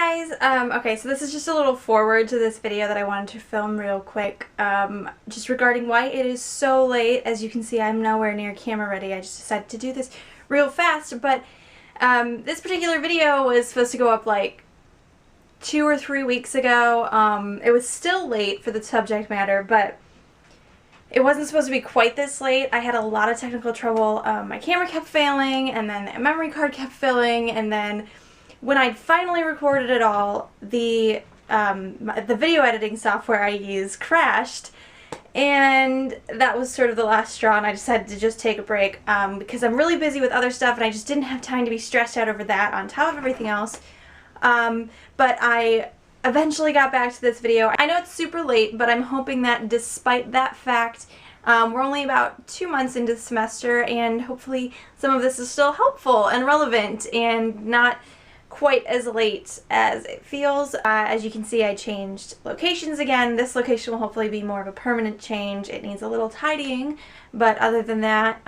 Hey guys! Okay, so this is just a little forward to this video that I wanted to film real quick, just regarding why it is so late. As you can see, I'm nowhere near camera ready. I just decided to do this real fast, but this particular video was supposed to go up like 2 or 3 weeks ago. It was still late for the subject matter, but it wasn't supposed to be quite this late. I had a lot of technical trouble. My camera kept failing, and then the memory card kept filling, and then when I'd finally recorded it all, the video editing software I use crashed, and that was sort of the last straw, and I decided to just take a break because I'm really busy with other stuff, and I just didn't have time to be stressed out over that on top of everything else. But I eventually got back to this video. I know it's super late, but I'm hoping that despite that fact, we're only about 2 months into the semester, and hopefully some of this is still helpful and relevant and not quite as late as it feels. As you can see, I changed locations again. This location will hopefully be more of a permanent change. It needs a little tidying, but other than that,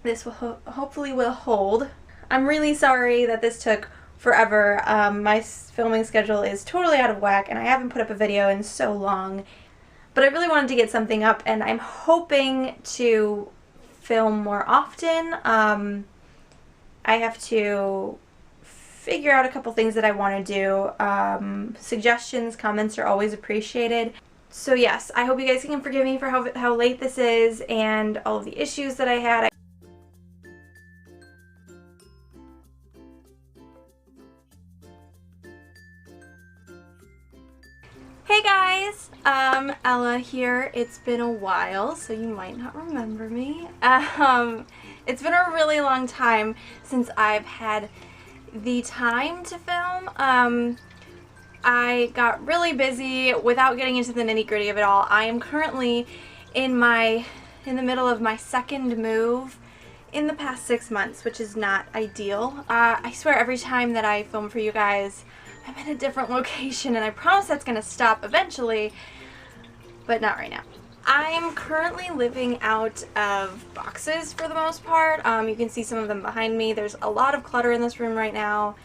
this will hopefully will hold. I'm really sorry that this took forever. My filming schedule is totally out of whack, and I haven't put up a video in so long, but I really wanted to get something up, and I'm hoping to film more often. I have to figure out a couple things that I want to do. Suggestions, comments are always appreciated. So yes, I hope you guys can forgive me for how late this is and all of the issues that I had. Hey guys! Ella here. It's been a while, so you might not remember me. It's been a really long time since I've had the time to film. I got really busy without getting into the nitty-gritty of it all. I am currently in the middle of my second move in the past 6 months, which is not ideal. I swear every time that I film for you guys, I'm in a different location, and I promise that's gonna stop eventually, but not right now. I'm currently living out of boxes for the most part. You can see some of them behind me. There's a lot of clutter in this room right now,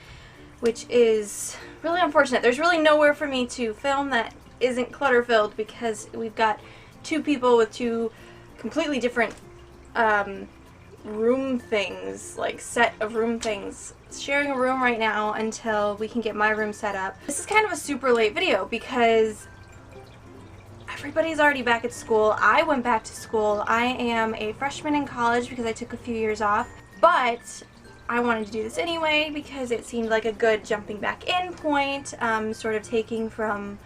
which is really unfortunate. There's really nowhere for me to film that isn't clutter-filled because we've got 2 people with 2 completely different room things, like set of room things, sharing a room right now until we can get my room set up. This is kind of a super late video because everybody's already back at school. I went back to school. I am a freshman in college because I took a few years off, but I wanted to do this anyway because it seemed like a good jumping back in point, sort of taking from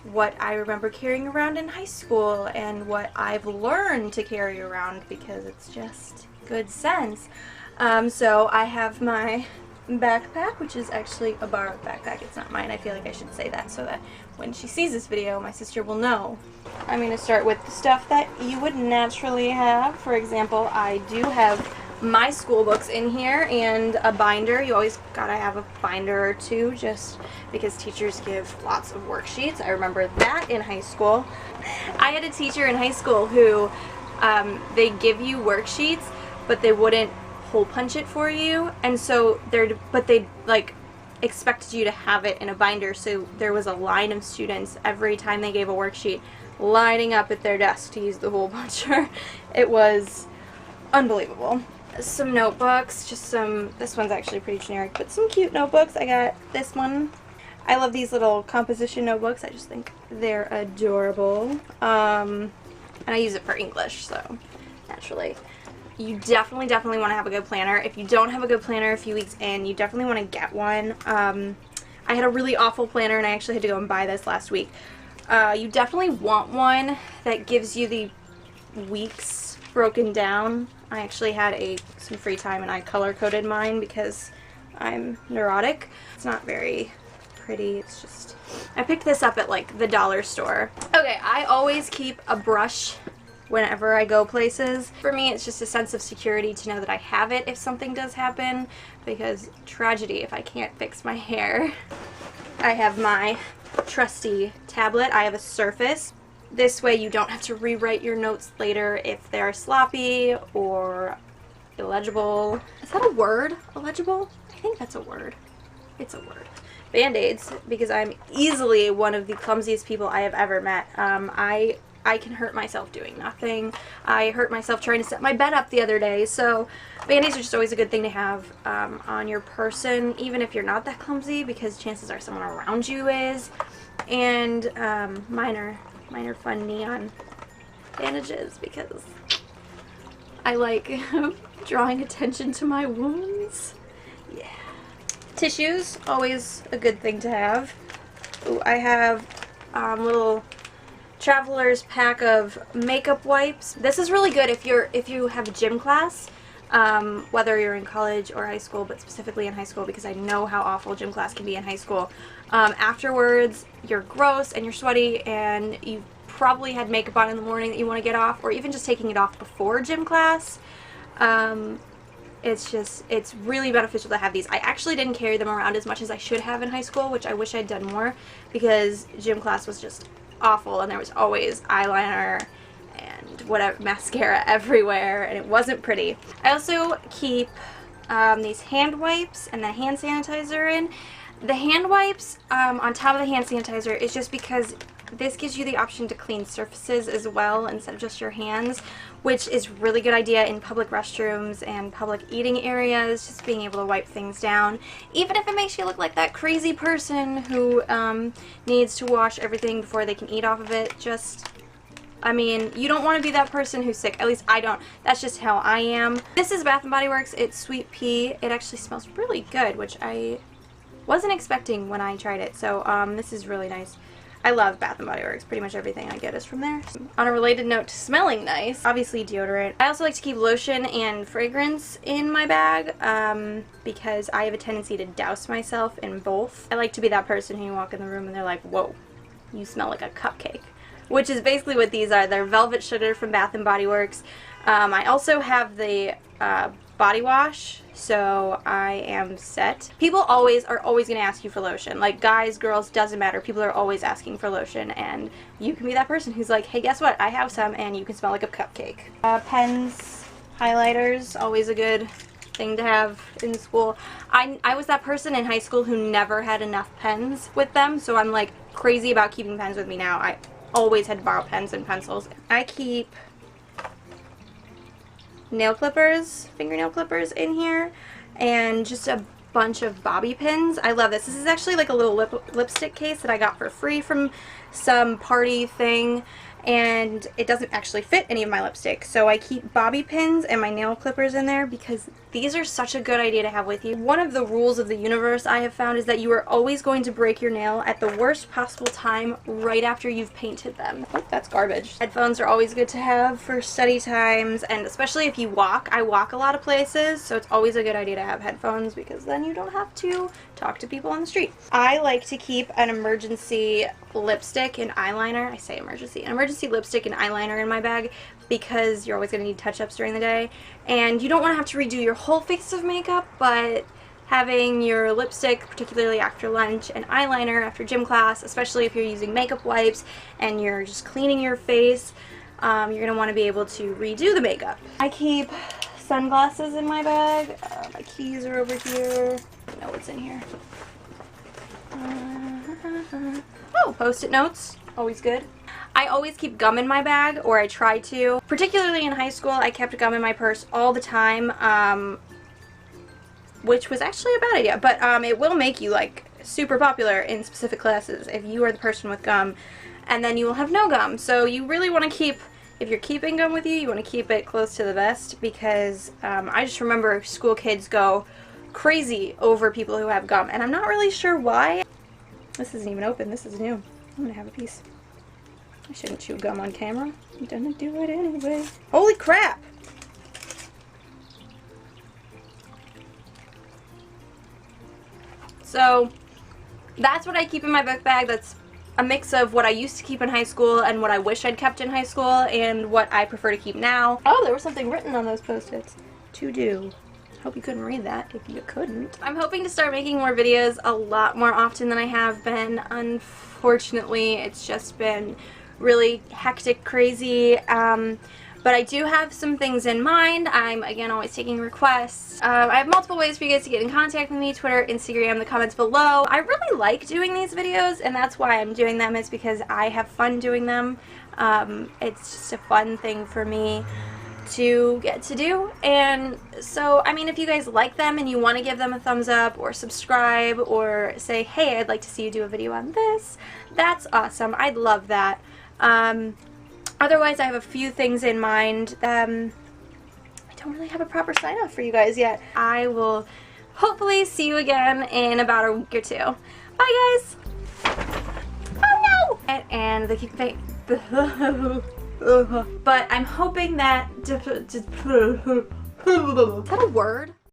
what I remember carrying around in high school and what I've learned to carry around because it's just good sense. So I have my backpack, which is actually a borrowed backpack. It's not mine. I feel like I should say that so that when she sees this video, my sister will know. I'm going to start with the stuff that you would naturally have. For example, I do have my school books in here and a binder. You always gotta have a binder or 2 just because teachers give lots of worksheets. I remember that in high school. I had a teacher in high school who they give you worksheets, but they wouldn't hole punch it for you, and so they like expected you to have it in a binder, so there was a line of students every time they gave a worksheet lining up at their desk to use the hole puncher. It was unbelievable. Some notebooks, just this one's actually pretty generic, but some cute notebooks. I got this one. I love these little composition notebooks. I just think they're adorable. And I use it for English, so naturally. You definitely want to have a good planner. If you don't have a good planner a few weeks in, you definitely want to get one. I had a really awful planner, and I actually had to go and buy this last week. You definitely want one that gives you the weeks broken down. I actually had some free time, and I color-coded mine because I'm neurotic. It's not very pretty. It's just... I picked this up at, like, the dollar store. Okay, I always keep a brush whenever I go places. For me, it's just a sense of security to know that I have it if something does happen, because tragedy if I can't fix my hair. I have my trusty tablet. I have a Surface. This way you don't have to rewrite your notes later if they're sloppy or illegible. Is that a word? Illegible? I think that's a word. it's a word. Band-aids, because I'm easily one of the clumsiest people I have ever met. I can hurt myself doing nothing. I hurt myself trying to set my bed up the other day, so Band-aids are just always a good thing to have on your person, even if you're not that clumsy, because chances are someone around you is. And mine are fun neon bandages, because I like drawing attention to my wounds. Yeah. Tissues, always a good thing to have. Ooh, I have little traveler's pack of makeup wipes. This is really good if you have a gym class, whether you're in college or high school, but specifically in high school, because I know how awful gym class can be in high school. Afterwards, you're gross and you're sweaty and you probably had makeup on in the morning that you want to get off, or even just taking it off before gym class. It's really beneficial to have these. I actually didn't carry them around as much as I should have in high school, which I wish I'd done more, because gym class was just awful and there was always eyeliner and whatever, mascara everywhere, and it wasn't pretty. I also keep these hand wipes and the hand sanitizer in. The hand wipes on top of the hand sanitizer is just because this gives you the option to clean surfaces as well instead of just your hands, which is a really good idea in public restrooms and public eating areas, just being able to wipe things down. Even if it makes you look like that crazy person who needs to wash everything before they can eat off of it. I mean, you don't want to be that person who's sick. At least I don't. That's just how I am. This is Bath & Body Works. It's Sweet Pea. It actually smells really good, which I wasn't expecting when I tried it. So this is really nice. I love Bath & Body Works. Pretty much everything I get is from there. On a related note to smelling nice, obviously deodorant. I also like to keep lotion and fragrance in my bag because I have a tendency to douse myself in both. I like to be that person who you walk in the room and they're like, whoa, you smell like a cupcake. Which is basically what these are. They're Velvet Sugar from Bath & Body Works. I also have the body wash, so I am set. People are always going to ask you for lotion. Like, guys, girls, doesn't matter. People are always asking for lotion, and you can be that person who's like, hey, guess what? I have some, and you can smell like a cupcake. Pens, highlighters, always a good thing to have in school. I was that person in high school who never had enough pens with them, so I'm like crazy about keeping pens with me now. I always had to borrow pens and pencils. I keep nail clippers, fingernail clippers in here, and just a bunch of bobby pins. I love this. This is actually like a little lipstick case that I got for free from some party thing, and it doesn't actually fit any of my lipstick, so I keep bobby pins and my nail clippers in there because these are such a good idea to have with you. One of the rules of the universe I have found is that you are always going to break your nail at the worst possible time right after you've painted them. Oh, that's garbage. Headphones are always good to have for study times, and especially if you walk. I walk a lot of places, so it's always a good idea to have headphones because then you don't have to talk to people on the street. I like to keep an emergency lipstick and eyeliner. I say emergency. An emergency lipstick and eyeliner in my bag because you're always going to need touch-ups during the day, and you don't want to have to redo your whole face of makeup, but having your lipstick, particularly after lunch, and eyeliner after gym class, especially if you're using makeup wipes and you're just cleaning your face, you're going to want to be able to redo the makeup. I keep sunglasses in my bag. My keys are over here. I know what's in here. Oh, Post-it notes. Always good. I always keep gum in my bag, or I try to. Particularly in high school, I kept gum in my purse all the time, which was actually a bad idea, but it will make you like super popular in specific classes if you are the person with gum, and then you will have no gum. So you really want to keep, if you're keeping gum with you, you want to keep it close to the vest, because I just remember school kids go crazy over people who have gum, and I'm not really sure why. This isn't even open. This is new. I'm gonna have a piece. I shouldn't chew gum on camera. I'm gonna do it anyway. Holy crap! So that's what I keep in my book bag. That's a mix of what I used to keep in high school and what I wish I'd kept in high school and what I prefer to keep now. Oh, there was something written on those Post-its. To do. Hope you couldn't read that if you couldn't. I'm hoping to start making more videos a lot more often than I have been. Unfortunately, it's just been really hectic, crazy, but But I do have some things in mind. I'm, again, always taking requests. I have multiple ways for you guys to get in contact with me: Twitter, Instagram, the comments below. I really like doing these videos, and that's why I'm doing them. It's because I have fun doing them. It's just a fun thing for me to get to do. And so, I mean, if you guys like them and you want to give them a thumbs up or subscribe or say, hey, I'd like to see you do a video on this, that's awesome. I'd love that. Otherwise, I have a few things in mind. I don't really have a proper sign off for you guys yet. I will hopefully see you again in about a week or two. Bye, guys. Oh no! And the but I'm hoping that is that a word?